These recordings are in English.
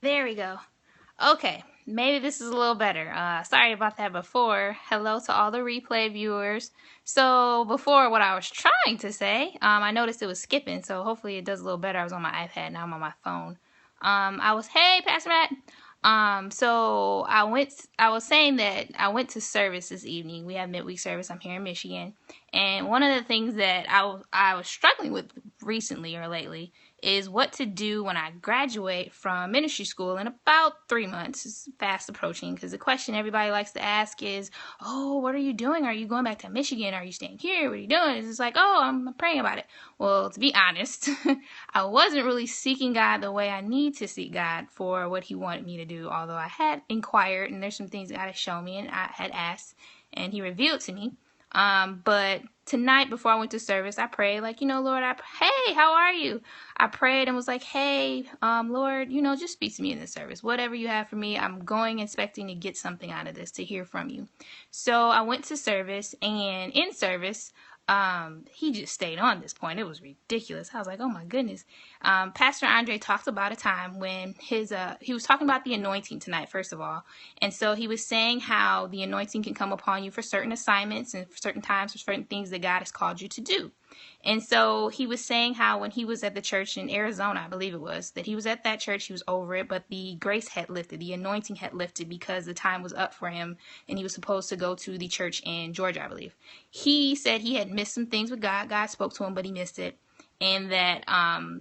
There we go. Okay, maybe this is a little better. Sorry about that before. Hello to all the replay viewers. So before, what I was trying to say, I noticed it was skipping, so hopefully it does a little better. I was on my iPad, now I'm on my phone. Hey, Pastor Matt. So I was saying that I went to service this evening. We have midweek service. I'm here in Michigan. And one of the things that I was struggling with recently or lately is what to do when I graduate from ministry school in about 3 months. It's fast approaching because the question everybody likes to ask is, oh, what are you doing? Are you going back to Michigan? Are you staying here? What are you doing? It's just like, oh, I'm praying about it. Well, to be honest, I wasn't really seeking God the way I need to seek God for what he wanted me to do, although I had inquired and there's some things God had shown me and I had asked and he revealed to me. But tonight before I went to service, I prayed like, Lord, hey, how are you? I prayed and was like, hey, Lord, just speak to me in this service. Whatever you have for me, I'm going expecting to get something out of this, to hear from you. So I went to service, and in service, he just stayed on this point. It was ridiculous. I was like, oh my goodness. Pastor Andre talked about a time when he was talking about the anointing tonight, first of all. And so he was saying how the anointing can come upon you for certain assignments and for certain times, for certain things that God has called you to do. And so he was saying how when he was at the church in Arizona, I believe it was, that he was at that church, he was over it, but the grace had lifted, the anointing had lifted because the time was up for him and he was supposed to go to the church in Georgia, I believe. He said he had missed some things with God. God spoke to him, but he missed it. And that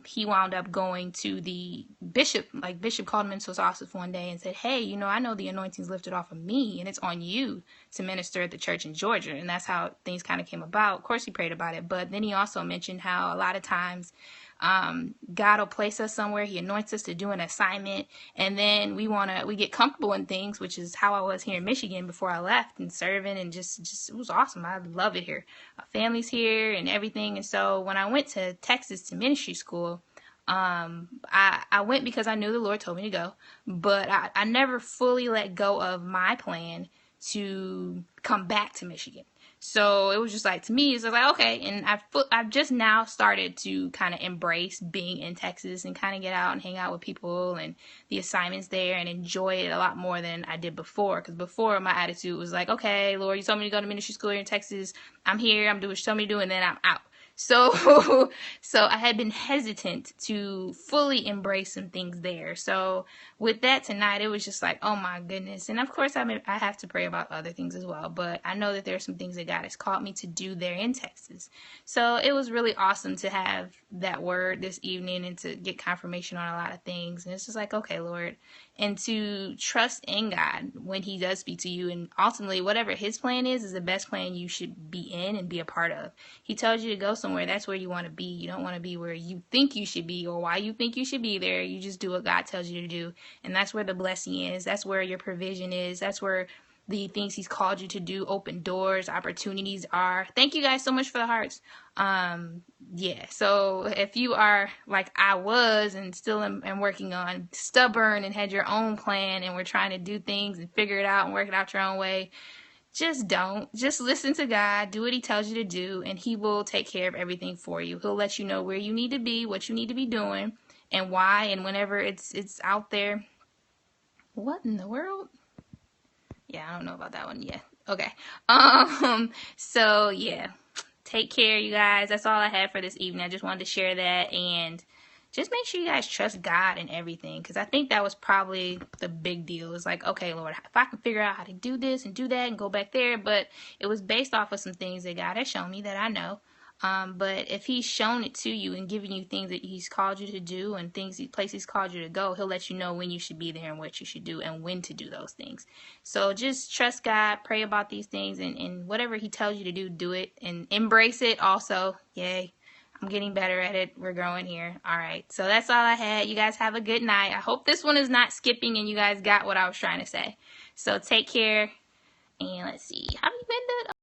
he wound up going to the bishop, like Bishop called him into his office one day and said, hey, I know the anointing's lifted off of me and it's on you to minister at the church in Georgia. And that's how things kind of came about. Of course, he prayed about it, but then he also mentioned how a lot of times God will place us somewhere. He anoints us to do an assignment, and then we get comfortable in things, which is how I was here in Michigan before I left and serving, and just it was awesome. I love it here. My family's here and everything. And so when I went to Texas to ministry school, I went because I knew the Lord told me to go, but I never fully let go of my plan to come back to Michigan. So it was just like, to me, it's like, okay. And I've just now started to kind of embrace being in Texas and kind of get out and hang out with people and the assignments there and enjoy it a lot more than I did before. Because before, my attitude was like, okay, Lord, you told me to go to ministry school here in Texas. I'm here. I'm doing what you told me to do, and then I'm out. So I had been hesitant to fully embrace some things there. So with that tonight, it was just like, oh my goodness. And of course, I have to pray about other things as well. But I know that there are some things that God has called me to do there in Texas. So it was really awesome to have that word this evening and to get confirmation on a lot of things. And it's just like, okay, Lord, and to trust in God when he does speak to you. And ultimately, whatever his plan is the best plan you should be in and be a part of. He tells you to go somewhere, that's where you want to be. You don't want to be where you think you should be or why you think you should be there. You just do what God tells you to do. And that's where the blessing is. That's where your provision is. That's where the things he's called you to do, open doors, opportunities are. Thank you guys so much for the hearts. Yeah, so if you are like I was and still am working on, stubborn and had your own plan and we're trying to do things and figure it out and work it out your own way, just don't. Just listen to God, do what he tells you to do, and he will take care of everything for you. He'll let you know where you need to be, what you need to be doing, and why, and whenever it's out there. What in the world? Yeah, I don't know about that one yet. Okay. So yeah. Take care, you guys. That's all I had for this evening. I just wanted to share that, and just make sure you guys trust God in everything, because I think that was probably the big deal. It's like, okay, Lord, if I can figure out how to do this and do that and go back there, but it was based off of some things that God has shown me that I know. But if he's shown it to you and given you things that he's called you to do and places he's called you to go, he'll let you know when you should be there and what you should do and when to do those things. So just trust God, pray about these things, and whatever he tells you to do, do it and embrace it also. Yay. I'm getting better at it. We're growing here. All right. So that's all I had. You guys have a good night. I hope this one is not skipping and you guys got what I was trying to say. So take care. And let's see. How do you end it?